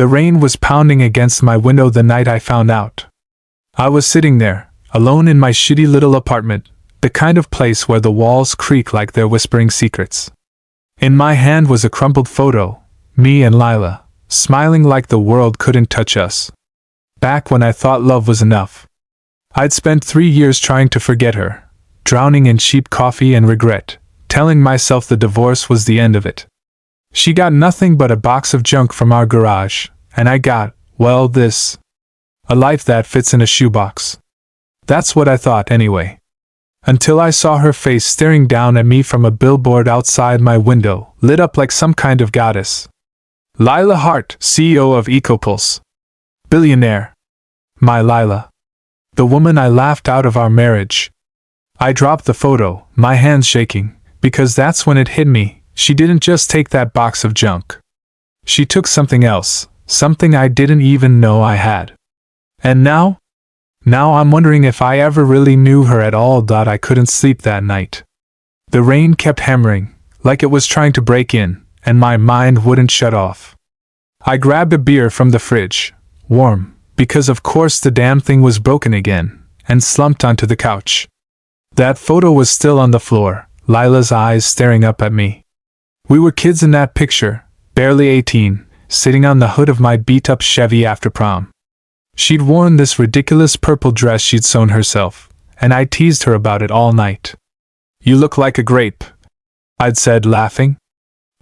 The rain was pounding against my window the night I found out. I was sitting there, alone in my shitty little apartment, the kind of place where the walls creak like they're whispering secrets. In my hand was a crumpled photo, me and Lila, smiling like the world couldn't touch us. Back when I thought love was enough. I'd spent 3 years trying to forget her, drowning in cheap coffee and regret, telling myself the divorce was the end of it. She got nothing but a box of junk from our garage, and I got, well, this. A life that fits in a shoebox. That's what I thought anyway. Until I saw her face staring down at me from a billboard outside my window, lit up like some kind of goddess. Lila Hart, CEO of EcoPulse. Billionaire. My Lila. The woman I laughed out of our marriage. I dropped the photo, my hands shaking, because that's when it hit me. She didn't just take that box of junk. She took something else, something I didn't even know I had. And now? Now I'm wondering if I ever really knew her at all. I couldn't sleep that night. The rain kept hammering, like it was trying to break in, and my mind wouldn't shut off. I grabbed a beer from the fridge, warm, because of course the damn thing was broken again, and slumped onto the couch. That photo was still on the floor, Lila's eyes staring up at me. We were kids in that picture, barely 18, sitting on the hood of my beat-up Chevy after prom. She'd worn this ridiculous purple dress she'd sewn herself, and I teased her about it all night. "You look like a grape," I'd said, laughing.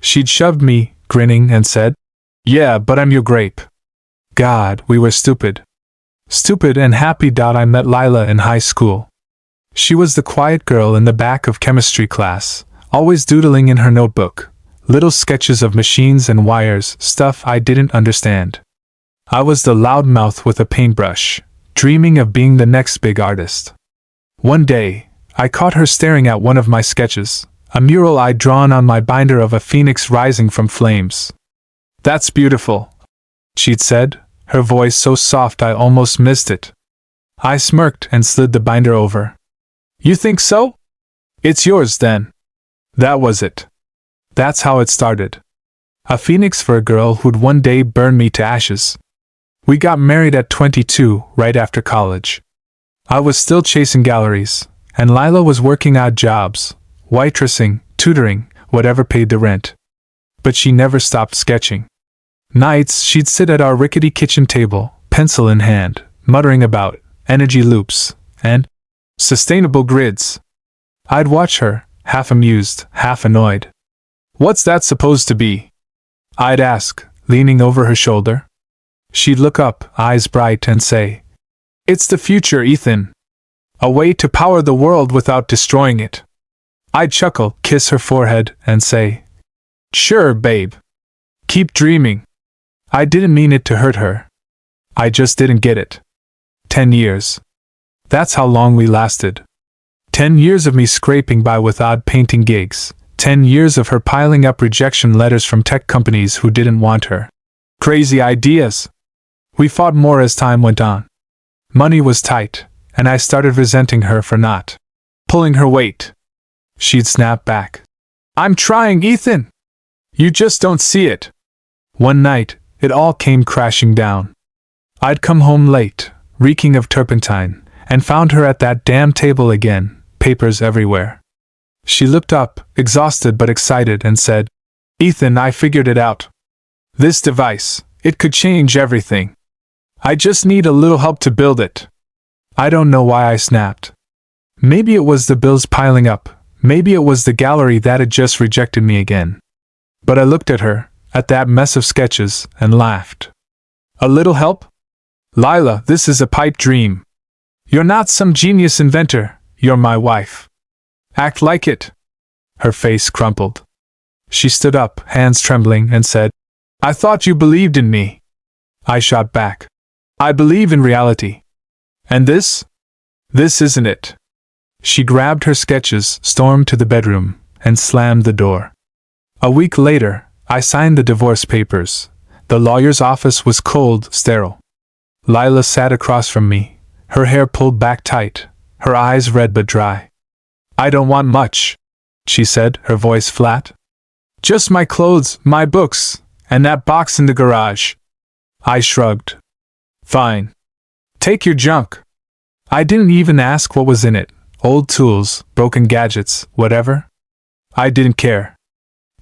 She'd shoved me, grinning, and said, "Yeah, but I'm your grape." God, we were stupid. Stupid and happy. I met Lila in high school. She was the quiet girl in the back of chemistry class, always doodling in her notebook, little sketches of machines and wires, stuff I didn't understand. I was the loudmouth with a paintbrush, dreaming of being the next big artist. One day, I caught her staring at one of my sketches, a mural I'd drawn on my binder of a phoenix rising from flames. "That's beautiful," she'd said, her voice so soft I almost missed it. I smirked and slid the binder over. "You think so? It's yours then." That was it. That's how it started. A phoenix for a girl who'd one day burn me to ashes. We got married at 22, right after college. I was still chasing galleries, and Lila was working odd jobs, waitressing, tutoring, whatever paid the rent. But she never stopped sketching. Nights she'd sit at our rickety kitchen table, pencil in hand, muttering about energy loops and sustainable grids. I'd watch her, half amused, half annoyed. "What's that supposed to be?" I'd ask, leaning over her shoulder. She'd look up, eyes bright, and say, "It's the future, Ethan. A way to power the world without destroying it." I'd chuckle, kiss her forehead, and say, "Sure, babe. Keep dreaming." I didn't mean it to hurt her. I just didn't get it. 10 years. That's how long we lasted. 10 years of me scraping by with odd painting gigs. 10 years of her piling up rejection letters from tech companies who didn't want her. Crazy ideas. We fought more as time went on. Money was tight, and I started resenting her for not pulling her weight. She'd snap back. "I'm trying, Ethan! You just don't see it." One night, it all came crashing down. I'd come home late, reeking of turpentine, and found her at that damn table again, papers everywhere. She looked up, exhausted but excited, and said, "Ethan, I figured it out. This device, it could change everything. I just need a little help to build it." I don't know why I snapped. Maybe it was the bills piling up, maybe it was the gallery that had just rejected me again. But I looked at her, at that mess of sketches, and laughed. "A little help? Lila, this is a pipe dream. You're not some genius inventor, you're my wife. Act like it." Her face crumpled. She stood up, hands trembling, and said, "I thought you believed in me." I shot back. "I believe in reality. And this? This isn't it." She grabbed her sketches, stormed to the bedroom, and slammed the door. A week later, I signed the divorce papers. The lawyer's office was cold, sterile. Lila sat across from me, her hair pulled back tight, her eyes red but dry. "I don't want much," she said, her voice flat. "Just my clothes, my books, and that box in the garage." I shrugged. Fine. Take your junk. I didn't even ask what was in it. Old tools, broken gadgets, whatever. I didn't care.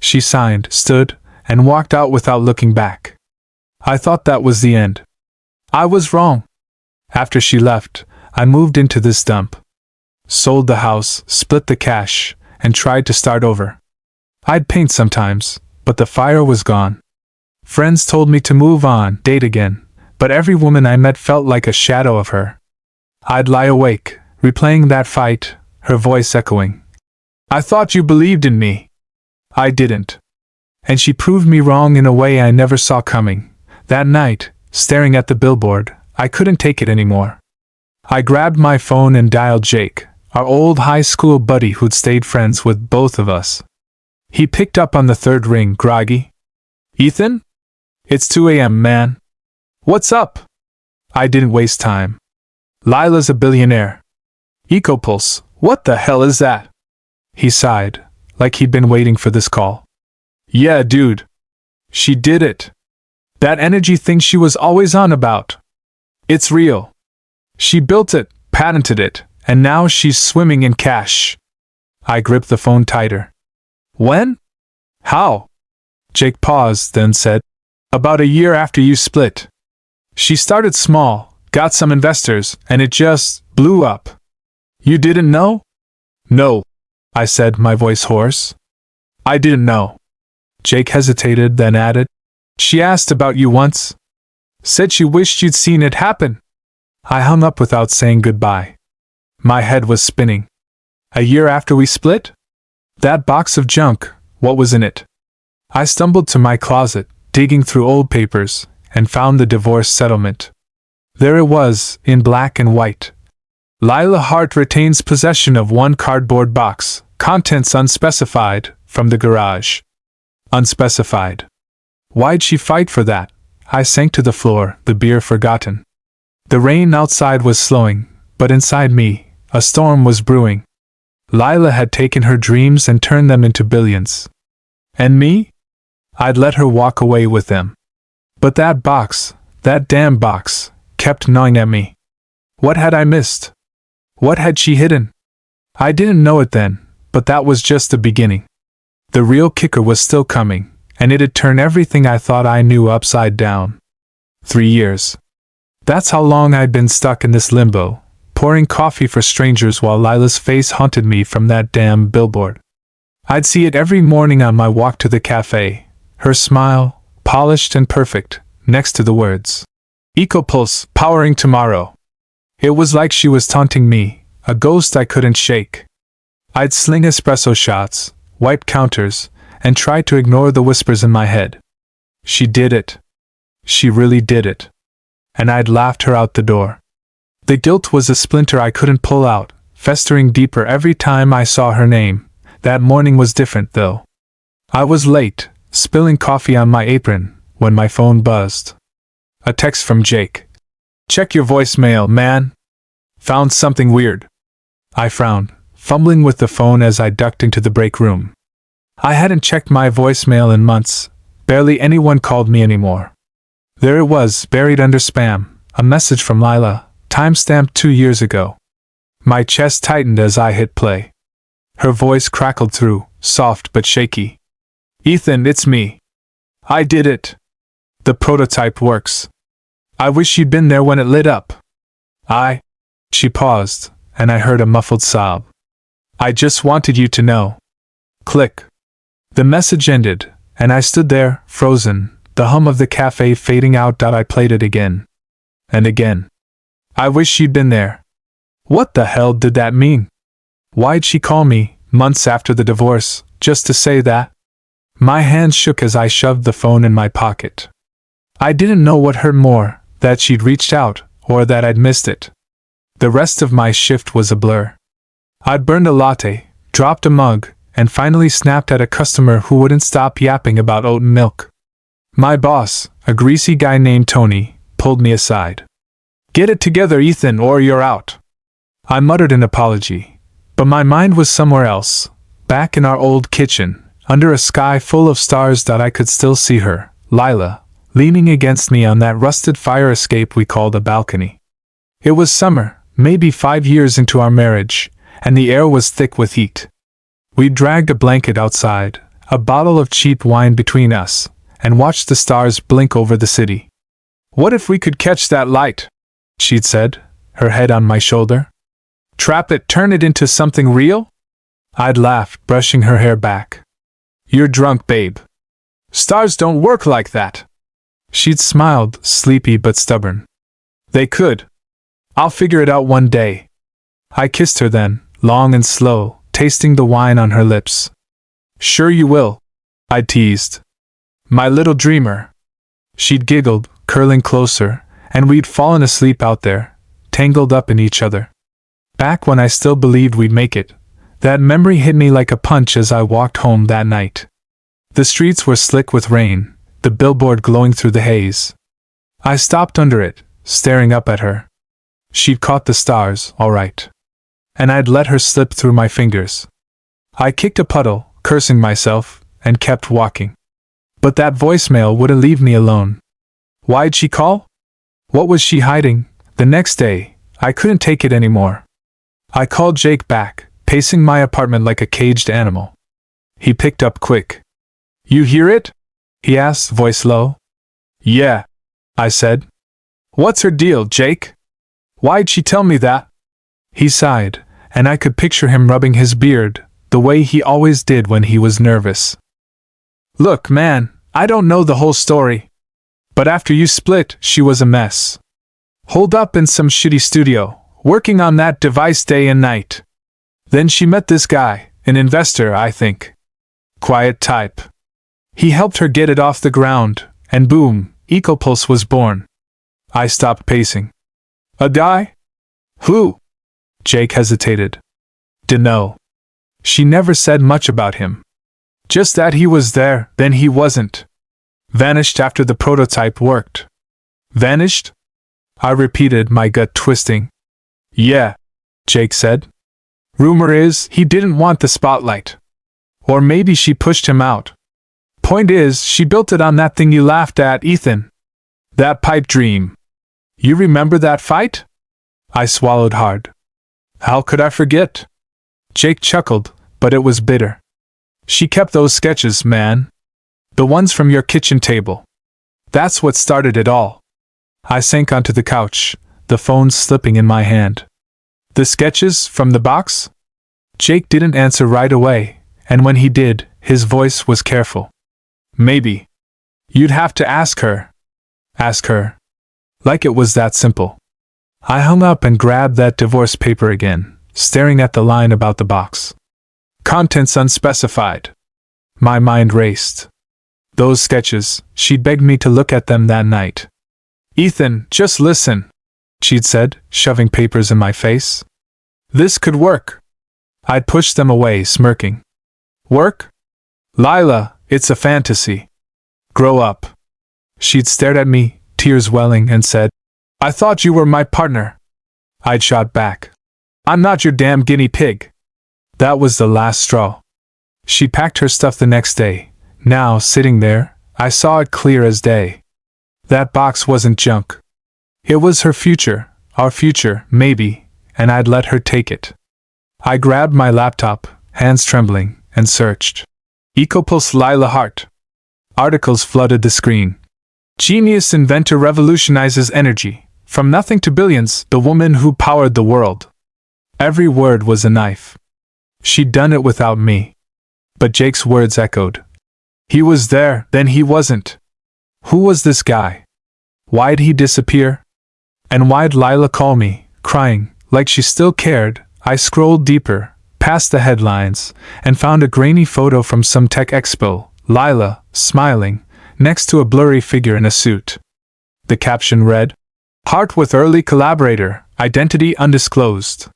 She signed, stood, and walked out without looking back. I thought that was the end. I was wrong. After she left, I moved into this dump. Sold the house, split the cash, and tried to start over. I'd paint sometimes, but the fire was gone. Friends told me to move on, date again, but every woman I met felt like a shadow of her. I'd lie awake, replaying that fight, her voice echoing. I thought you believed in me. I didn't. And she proved me wrong in a way I never saw coming. That night, staring at the billboard, I couldn't take it anymore. I grabbed my phone and dialed Jake, our old high school buddy who'd stayed friends with both of us. He picked up on the third ring, groggy. Ethan? It's 2 a.m., man. What's up? I didn't waste time. Lila's a billionaire. EcoPulse, what the hell is that? He sighed, like he'd been waiting for this call. Yeah, dude. She did it. That energy thing she was always on about. It's real. She built it, patented it, and now she's swimming in cash. I gripped the phone tighter. When? How? Jake paused, then said, About a year after you split. She started small, got some investors, and it just blew up. You didn't know? No, I said, my voice hoarse. I didn't know. Jake hesitated, then added, She asked about you once. Said she wished you'd seen it happen. I hung up without saying goodbye. My head was spinning. A year after we split? That box of junk, what was in it? I stumbled to my closet, digging through old papers, and found the divorce settlement. There it was, in black and white. Lila Hart retains possession of one cardboard box, contents unspecified, from the garage. Unspecified. Why'd she fight for that? I sank to the floor, the beer forgotten. The rain outside was slowing, but inside me, a storm was brewing. Lila had taken her dreams and turned them into billions. And me? I'd let her walk away with them. But that box, that damn box, kept gnawing at me. What had I missed? What had she hidden? I didn't know it then, but that was just the beginning. The real kicker was still coming, and it'd turn everything I thought I knew upside down. 3 years. That's how long I'd been stuck in this limbo, pouring coffee for strangers while Lila's face haunted me from that damn billboard. I'd see it every morning on my walk to the cafe, her smile, polished and perfect, next to the words, EcoPulse, powering tomorrow. It was like she was taunting me, a ghost I couldn't shake. I'd sling espresso shots, wipe counters, and try to ignore the whispers in my head. She did it. She really did it. And I'd laughed her out the door. The guilt was a splinter I couldn't pull out, festering deeper every time I saw her name. That morning was different, though. I was late, spilling coffee on my apron, when my phone buzzed. A text from Jake. Check your voicemail, man. Found something weird. I frowned, fumbling with the phone as I ducked into the break room. I hadn't checked my voicemail in months. Barely anyone called me anymore. There it was, buried under spam, a message from Lila, timestamped 2 years ago. My chest tightened as I hit play. Her voice crackled through, soft but shaky. Ethan, it's me. I did it. The prototype works. I wish you'd been there when it lit up. She paused, and I heard a muffled sob. I just wanted you to know. Click. The message ended, and I stood there, frozen, the hum of the cafe fading out. I played it again. And again. I wish you'd been there. What the hell did that mean? Why'd she call me, months after the divorce, just to say that? My hands shook as I shoved the phone in my pocket. I didn't know what hurt more, that she'd reached out, or that I'd missed it. The rest of my shift was a blur. I'd burned a latte, dropped a mug, and finally snapped at a customer who wouldn't stop yapping about oat and milk. My boss, a greasy guy named Tony, pulled me aside. Get it together, Ethan, or you're out. I muttered an apology, but my mind was somewhere else, back in our old kitchen, under a sky full of stars. I could still see her, Lila, leaning against me on that rusted fire escape we called a balcony. It was summer, maybe 5 years into our marriage, and the air was thick with heat. We dragged a blanket outside, a bottle of cheap wine between us, and watched the stars blink over the city. "What if we could catch that light?" she'd said, her head on my shoulder. "Trap it, turn it into something real?" I'd laughed, brushing her hair back. "You're drunk, babe. Stars don't work like that." She'd smiled, sleepy but stubborn. "They could. I'll figure it out one day." I kissed her then, long and slow, tasting the wine on her lips. "Sure you will," I teased. "My little dreamer." She'd giggled, curling closer, and we'd fallen asleep out there, tangled up in each other. Back when I still believed we'd make it, that memory hit me like a punch as I walked home that night. The streets were slick with rain, the billboard glowing through the haze. I stopped under it, staring up at her. She'd caught the stars, all right. And I'd let her slip through my fingers. I kicked a puddle, cursing myself, and kept walking. But that voicemail wouldn't leave me alone. Why'd she call? What was she hiding? The next day, I couldn't take it anymore. I called Jake back, pacing my apartment like a caged animal. He picked up quick. "You hear it?" he asked, voice low. "Yeah," I said. "What's her deal, Jake? Why'd she tell me that?" He sighed, and I could picture him rubbing his beard, the way he always did when he was nervous. "Look, man, I don't know the whole story. But after you split, she was a mess. Holed up in some shitty studio, working on that device day and night. Then she met this guy, an investor, I think. Quiet type. He helped her get it off the ground, and boom, Ecopulse was born." I stopped pacing. "A guy? Who?" Jake hesitated. "Dunno. She never said much about him. Just that he was there, then he wasn't. Vanished after the prototype worked." "Vanished?" I repeated, my gut twisting. "Yeah," Jake said. "Rumor is, he didn't want the spotlight. Or maybe she pushed him out. Point is, she built it on that thing you laughed at, Ethan. That pipe dream. You remember that fight?" I swallowed hard. "How could I forget?" Jake chuckled, but it was bitter. "She kept those sketches, man. The ones from your kitchen table. That's what started it all." I sank onto the couch, the phone slipping in my hand. "The sketches from the box?" Jake didn't answer right away, and when he did, his voice was careful. "Maybe. You'd have to ask her." "Ask her?" Like it was that simple. I hung up and grabbed that divorce paper again, staring at the line about the box. "Contents unspecified." My mind raced. Those sketches, she'd begged me to look at them that night. "Ethan, just listen," she'd said, shoving papers in my face. "This could work." I'd pushed them away, smirking. "Work? Lila, it's a fantasy. Grow up." She'd stared at me, tears welling, and said, "I thought you were my partner." I'd shot back. "I'm not your damn guinea pig." That was the last straw. She packed her stuff the next day. Now, sitting there, I saw it clear as day. That box wasn't junk. It was her future, our future, maybe, and I'd let her take it. I grabbed my laptop, hands trembling, and searched. Ecopulse Lila Hart. Articles flooded the screen. Genius inventor revolutionizes energy. From nothing to billions, the woman who powered the world. Every word was a knife. She'd done it without me. But Jake's words echoed. He was there, then he wasn't. Who was this guy? Why'd he disappear? And why'd Lila call me, crying, like she still cared? I scrolled deeper, past the headlines, and found a grainy photo from some tech expo, Lila, smiling, next to a blurry figure in a suit. The caption read, "Hart with early collaborator, identity undisclosed."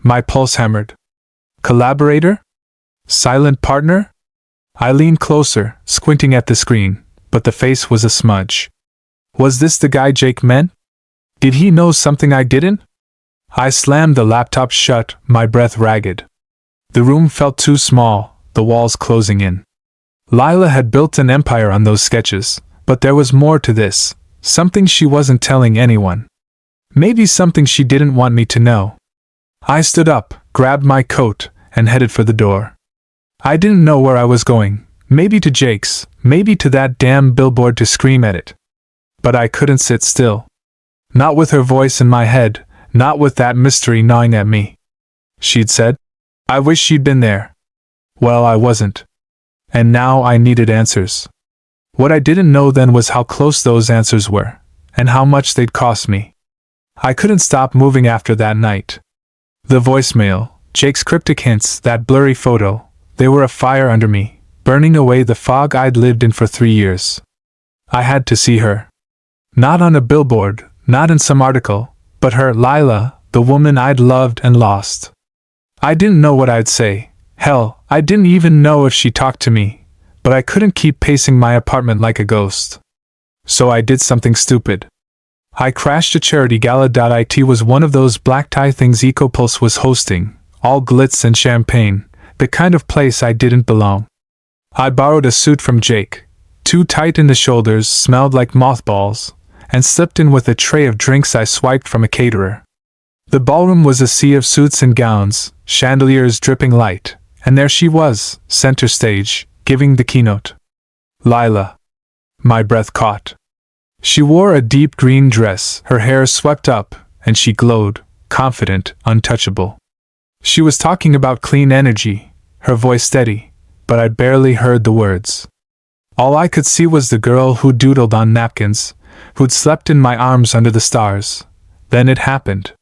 My pulse hammered. Collaborator? Silent partner? I leaned closer, squinting at the screen, but the face was a smudge. Was this the guy Jake meant? Did he know something I didn't? I slammed the laptop shut, my breath ragged. The room felt too small, the walls closing in. Lila had built an empire on those sketches, But there was more to this, something she wasn't telling anyone. Maybe something she didn't want me to know. I stood up, grabbed my coat, and headed for the door. I didn't know where I was going, maybe to Jake's, maybe to that damn billboard to scream at it. But I couldn't sit still. Not with her voice in my head, not with that mystery gnawing at me. She'd said, "I wish she'd been there." Well, I wasn't. And now I needed answers. What I didn't know then was how close those answers were, and how much they'd cost me. I couldn't stop moving after that night. The voicemail, Jake's cryptic hints, that blurry photo, they were a fire under me, burning away the fog I'd lived in for 3 years. I had to see her. Not on a billboard, not in some article, but her, Lila, the woman I'd loved and lost. I didn't know what I'd say. Hell, I didn't even know if she talked to me, but I couldn't keep pacing my apartment like a ghost. So I did something stupid. I crashed a charity gala. It was one of those black tie things EcoPulse was hosting, all glitz and champagne, the kind of place I didn't belong. I borrowed a suit from Jake, too tight in the shoulders, smelled like mothballs, and slipped in with a tray of drinks I swiped from a caterer. The ballroom was a sea of suits and gowns, chandeliers dripping light, and there she was, center stage, giving the keynote. Lila. My breath caught. She wore a deep green dress, her hair swept up, and she glowed, confident, untouchable. She was talking about clean energy, her voice steady, but I barely heard the words. All I could see was the girl who doodled on napkins, who'd slept in my arms under the stars. Then it happened.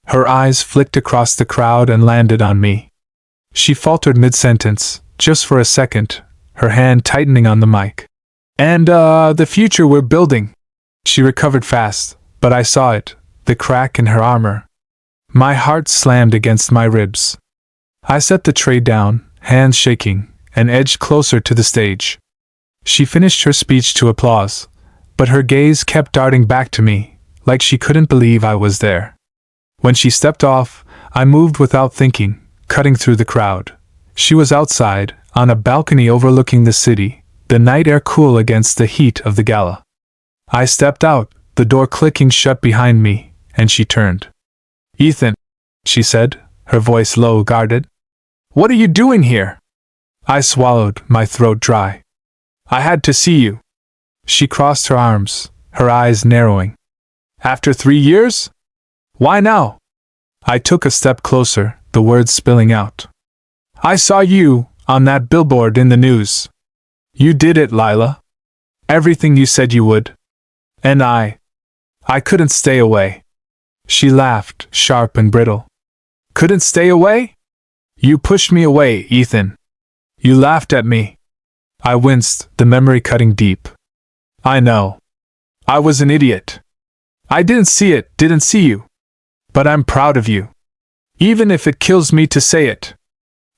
Her eyes flicked across the crowd and landed on me. She faltered mid-sentence, just for a second, her hand tightening on the mic. "And, the future we're building." She recovered fast, but I saw it, the crack in her armor. My heart slammed against my ribs. I set the tray down, hands shaking, and edged closer to the stage. She finished her speech to applause, but her gaze kept darting back to me, like she couldn't believe I was there. When she stepped off, I moved without thinking, cutting through the crowd. She was outside, on a balcony overlooking the city, the night air cool against the heat of the gala. I stepped out, the door clicking shut behind me, and she turned. "Ethan," she said, her voice low, guarded. "What are you doing here?" I swallowed, my throat dry. "I had to see you." She crossed her arms, her eyes narrowing. "After 3 years? Why now?" I took a step closer, the words spilling out. "I saw you, on that billboard in the news. You did it, Lila. Everything you said you would. And I couldn't stay away." She laughed, sharp and brittle. "Couldn't stay away? You pushed me away, Ethan. You laughed at me." I winced, the memory cutting deep. "I know. I was an idiot. I didn't see you. But I'm proud of you. Even if it kills me to say it."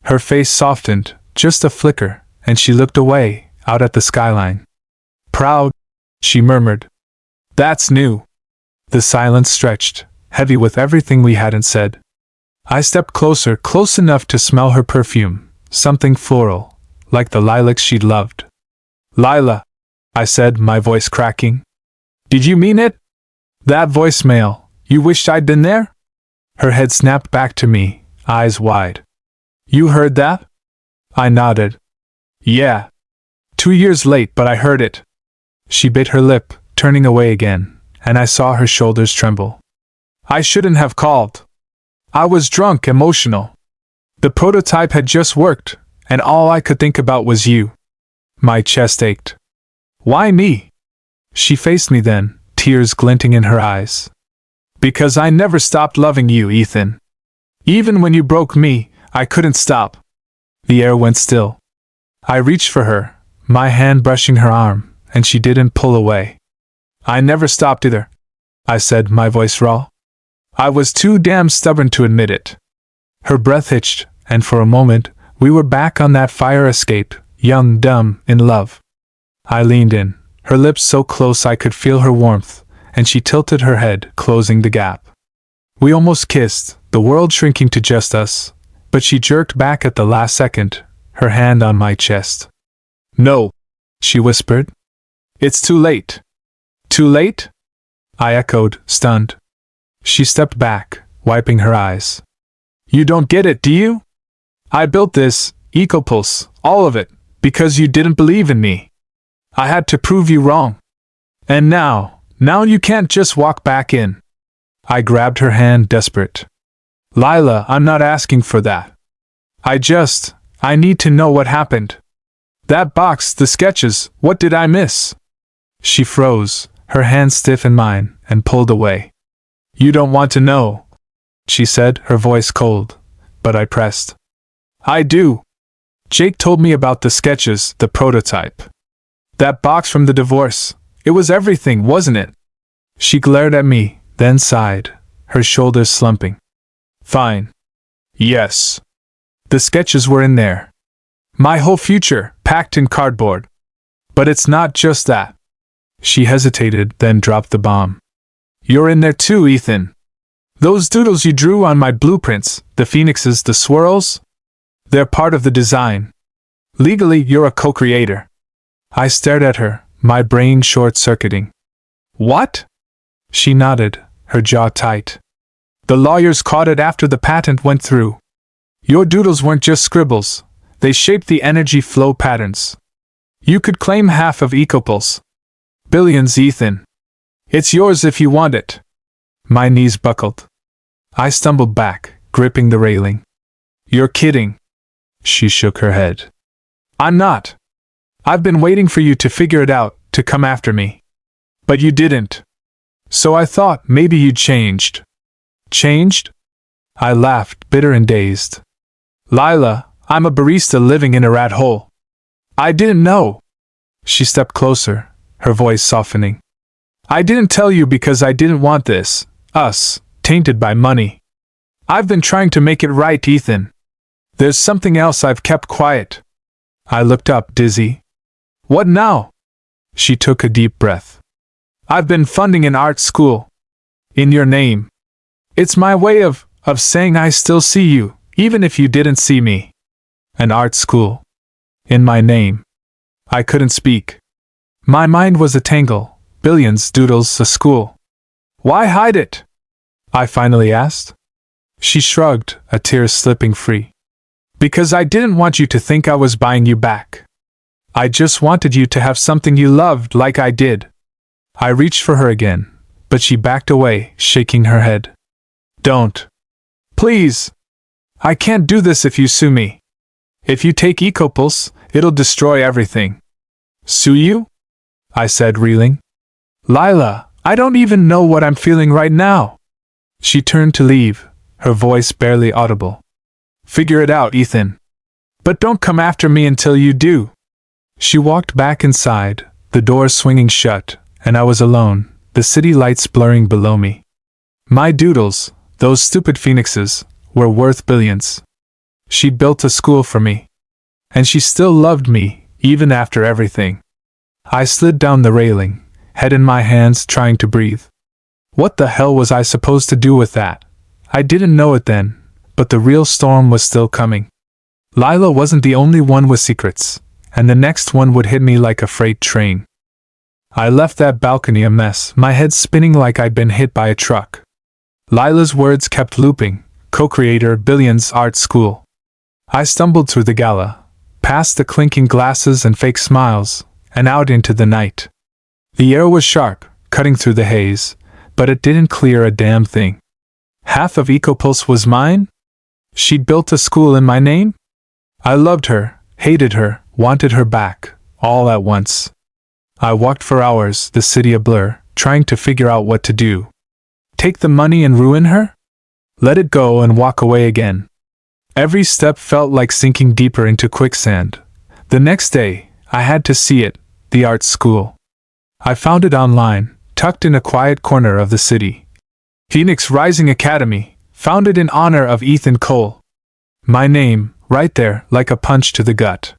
Her face softened, just a flicker, and she looked away, out at the skyline. "Proud?" she murmured. "That's new." The silence stretched, heavy with everything we hadn't said. I stepped closer, close enough to smell her perfume, something floral, like the lilacs she'd loved. "Lila," I said, my voice cracking. "Did you mean it? That voicemail, you wished I'd been there?" Her head snapped back to me, eyes wide. "You heard that?" I nodded. "Yeah. 2 years late, but I heard it." She bit her lip, turning away again, and I saw her shoulders tremble. "I shouldn't have called. I was drunk, emotional. The prototype had just worked, and all I could think about was you." My chest ached. "Why me?" She faced me then, tears glinting in her eyes. "Because I never stopped loving you, Ethan. Even when you broke me, I couldn't stop." The air went still. I reached for her, my hand brushing her arm, and she didn't pull away. "I never stopped either," I said, my voice raw. I was too damn stubborn to admit it. Her breath hitched, and for a moment, we were back on that fire escape, young, dumb, in love. I leaned in, her lips so close I could feel her warmth, and she tilted her head, closing the gap. We almost kissed, the world shrinking to just us, but she jerked back at the last second, her hand on my chest. "No," she whispered. It's too late. Too late? I echoed, stunned. She stepped back, wiping her eyes. You don't get it, do you? I built this, Ecopulse, all of it, because you didn't believe in me. I had to prove you wrong. And now you can't just walk back in. I grabbed her hand, desperate. Lila, I'm not asking for that. I need to know what happened. That box, the sketches, what did I miss? She froze, her hand stiff in mine, and pulled away. You don't want to know, she said, her voice cold, but I pressed. I do. Jake told me about the sketches, the prototype. That box from the divorce, it was everything, wasn't it? She glared at me, then sighed, her shoulders slumping. Fine. Yes. The sketches were in there. My whole future, packed in cardboard. But it's not just that. She hesitated, then dropped the bomb. You're in there too, Ethan. Those doodles you drew on my blueprints, the phoenixes, the swirls? They're part of the design. Legally, you're a co-creator. I stared at her, my brain short-circuiting. What? She nodded, her jaw tight. The lawyers caught it after the patent went through. Your doodles weren't just scribbles. They shaped the energy flow patterns. You could claim half of Ecopulse. Billions, Ethan. It's yours if you want it. My knees buckled. I stumbled back, gripping the railing. You're kidding. She shook her head. I'm not. I've been waiting for you to figure it out, to come after me. But you didn't. So I thought maybe you'd changed. Changed? I laughed, bitter and dazed. Lila, I'm a barista living in a rat hole. I didn't know. She stepped closer, her voice softening. I didn't tell you because I didn't want this, us, tainted by money. I've been trying to make it right, Ethan. There's something else I've kept quiet. I looked up, dizzy. What now? She took a deep breath. I've been funding an art school. In your name. It's my way of saying I still see you, even if you didn't see me. An art school. In my name. I couldn't speak. My mind was a tangle. Billions, doodles, a school. Why hide it? I finally asked. She shrugged, a tear slipping free. Because I didn't want you to think I was buying you back. I just wanted you to have something you loved like I did. I reached for her again, but she backed away, shaking her head. Don't. Please. I can't do this if you sue me. If you take Ecopulse, it'll destroy everything. Sue you? I said, reeling. Lila, I don't even know what I'm feeling right now. She turned to leave, her voice barely audible. Figure it out, Ethan. But don't come after me until you do. She walked back inside, the door swinging shut, and I was alone, the city lights blurring below me. My doodles, those stupid phoenixes, were worth billions. She'd built a school for me. And she still loved me, even after everything. I slid down the railing, head in my hands, trying to breathe. What the hell was I supposed to do with that? I didn't know it then, but the real storm was still coming. Lila wasn't the only one with secrets, and the next one would hit me like a freight train. I left that balcony a mess, my head spinning like I'd been hit by a truck. Lila's words kept looping, co-creator, Billions, art school. I stumbled through the gala, past the clinking glasses and fake smiles, and out into the night. The air was sharp, cutting through the haze, but it didn't clear a damn thing. Half of Ecopulse was mine? She'd built a school in my name? I loved her, hated her, wanted her back, all at once. I walked for hours, the city a blur, trying to figure out what to do. Take the money and ruin her? Let it go and walk away again. Every step felt like sinking deeper into quicksand. The next day, I had to see it, the art school. I found it online, tucked in a quiet corner of the city. Phoenix Rising Academy, founded in honor of Ethan Cole. My name, right there, like a punch to the gut.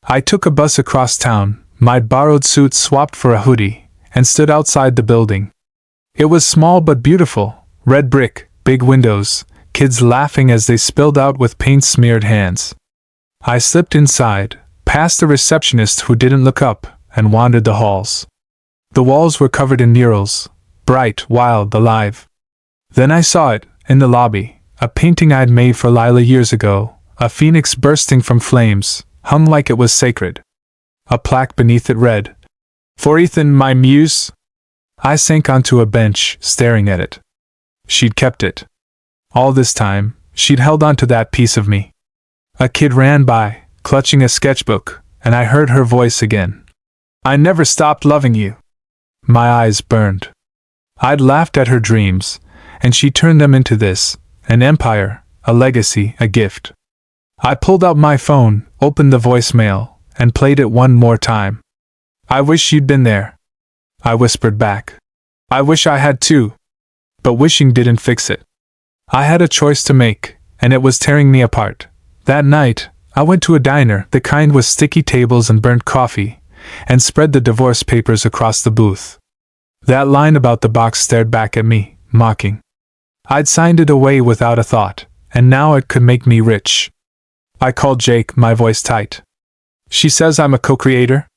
I took a bus across town, my borrowed suit swapped for a hoodie, and stood outside the building. It was small but beautiful, red brick, big windows, kids laughing as they spilled out with paint-smeared hands. I slipped inside, past the receptionist who didn't look up, and wandered the halls. The walls were covered in murals, bright, wild, alive. Then I saw it, in the lobby, a painting I'd made for Lila years ago, a phoenix bursting from flames, hung like it was sacred. A plaque beneath it read, "For Ethan, my muse." I sank onto a bench, staring at it. She'd kept it. All this time, she'd held onto that piece of me. A kid ran by, clutching a sketchbook, and I heard her voice again. "I never stopped loving you." My eyes burned. I'd laughed at her dreams, and she turned them into this, an empire, a legacy, a gift. I pulled out my phone, opened the voicemail, and played it one more time. "I wish you'd been there," I whispered back. "I wish I had too." But wishing didn't fix it. I had a choice to make, and it was tearing me apart. That night, I went to a diner, the kind with sticky tables and burnt coffee, and spread the divorce papers across the booth. That line about the box stared back at me, mocking. I'd signed it away without a thought, and now it could make me rich. I called Jake, my voice tight. "She says I'm a co-creator?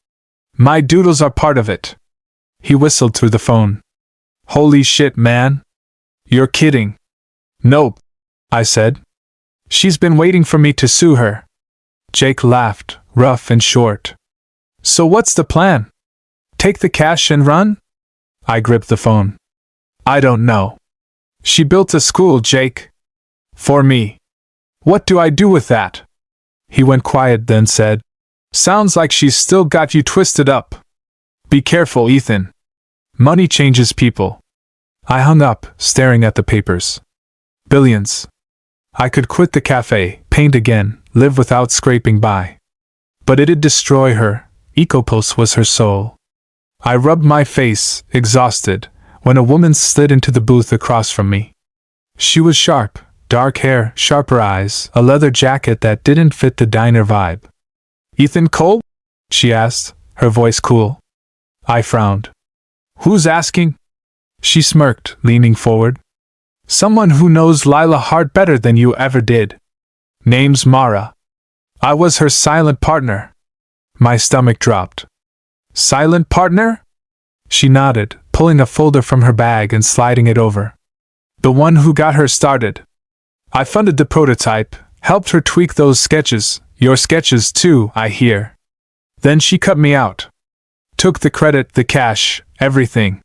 My doodles are part of it." He whistled through the phone. "Holy shit, man. You're kidding." "Nope," I said. "She's been waiting for me to sue her." Jake laughed, rough and short. "So what's the plan? Take the cash and run?" I gripped the phone. "I don't know. She built a school, Jake. For me. What do I do with that?" He went quiet, then said, "Sounds like she's still got you twisted up. Be careful, Ethan. Money changes people." I hung up, staring at the papers. Billions. I could quit the cafe, paint again, live without scraping by. But it'd destroy her. Ecopulse was her soul. I rubbed my face, exhausted, when a woman slid into the booth across from me. She was sharp, dark hair, sharper eyes, a leather jacket that didn't fit the diner vibe. "Ethan Cole?" she asked, her voice cool. I frowned. "Who's asking?" She smirked, leaning forward. "Someone who knows Lila Hart better than you ever did. Name's Mara. I was her silent partner." My stomach dropped. "Silent partner?" She nodded, pulling a folder from her bag and sliding it over. "The one who got her started. I funded the prototype, helped her tweak those sketches, your sketches too, I hear. Then she cut me out. Took the credit, the cash, everything."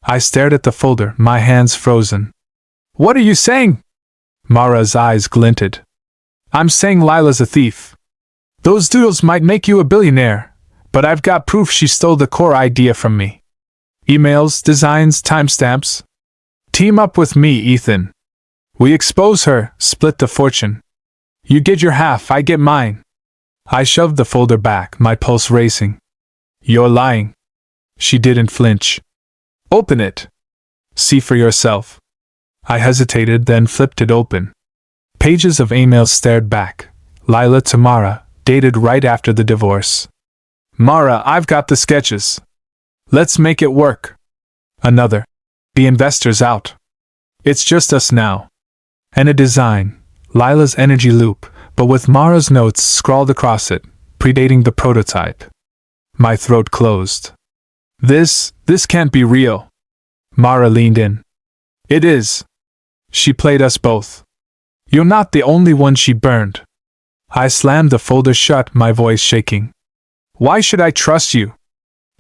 I stared at the folder, my hands frozen. "What are you saying?" Mara's eyes glinted. "I'm saying Lila's a thief. Those doodles might make you a billionaire, but I've got proof she stole the core idea from me. Emails, designs, timestamps. Team up with me, Ethan. We expose her, split the fortune. You get your half, I get mine." I shoved the folder back, my pulse racing. "You're lying." She didn't flinch. "Open it. See for yourself." I hesitated, then flipped it open. Pages of emails stared back. Lila to Mara, dated right after the divorce. "Mara, I've got the sketches. Let's make it work." Another. "The investor's out. It's just us now." And a design, Lila's energy loop, but with Mara's notes scrawled across it, predating the prototype. My throat closed. This can't be real." Mara leaned in. "It is. She played us both. You're not the only one she burned." I slammed the folder shut, my voice shaking. "Why should I trust you?"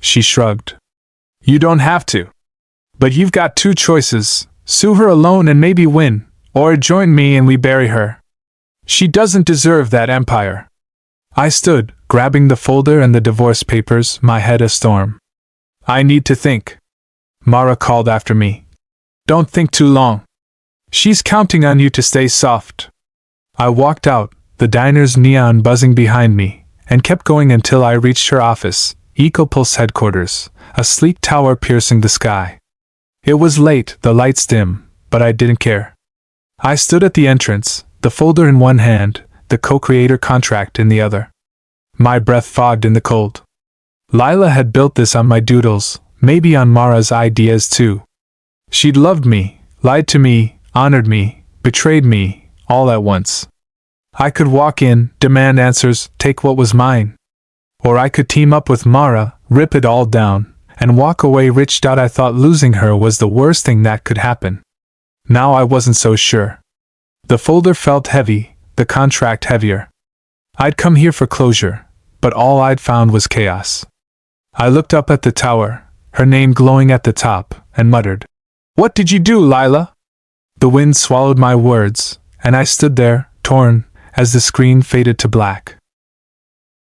She shrugged. "You don't have to. But you've got two choices, sue her alone and maybe win, or join me and we bury her. She doesn't deserve that empire." I stood, grabbing the folder and the divorce papers, my head a storm. "I need to think." Mara called after me. "Don't think too long. She's counting on you to stay soft." I walked out, the diner's neon buzzing behind me, and kept going until I reached her office, Ecopulse headquarters, a sleek tower piercing the sky. It was late, the lights dim, but I didn't care. I stood at the entrance, the folder in one hand, the co-creator contract in the other. My breath fogged in the cold. Lila had built this on my doodles, maybe on Mara's ideas too. She'd loved me, lied to me, honored me, betrayed me, all at once. I could walk in, demand answers, take what was mine. Or I could team up with Mara, rip it all down, and walk away rich out. I thought losing her was the worst thing that could happen. Now I wasn't so sure. The folder felt heavy, the contract heavier. I'd come here for closure, but all I'd found was chaos. I looked up at the tower, her name glowing at the top, and muttered, "What did you do, Lila?" The wind swallowed my words, and I stood there, torn, as the screen faded to black.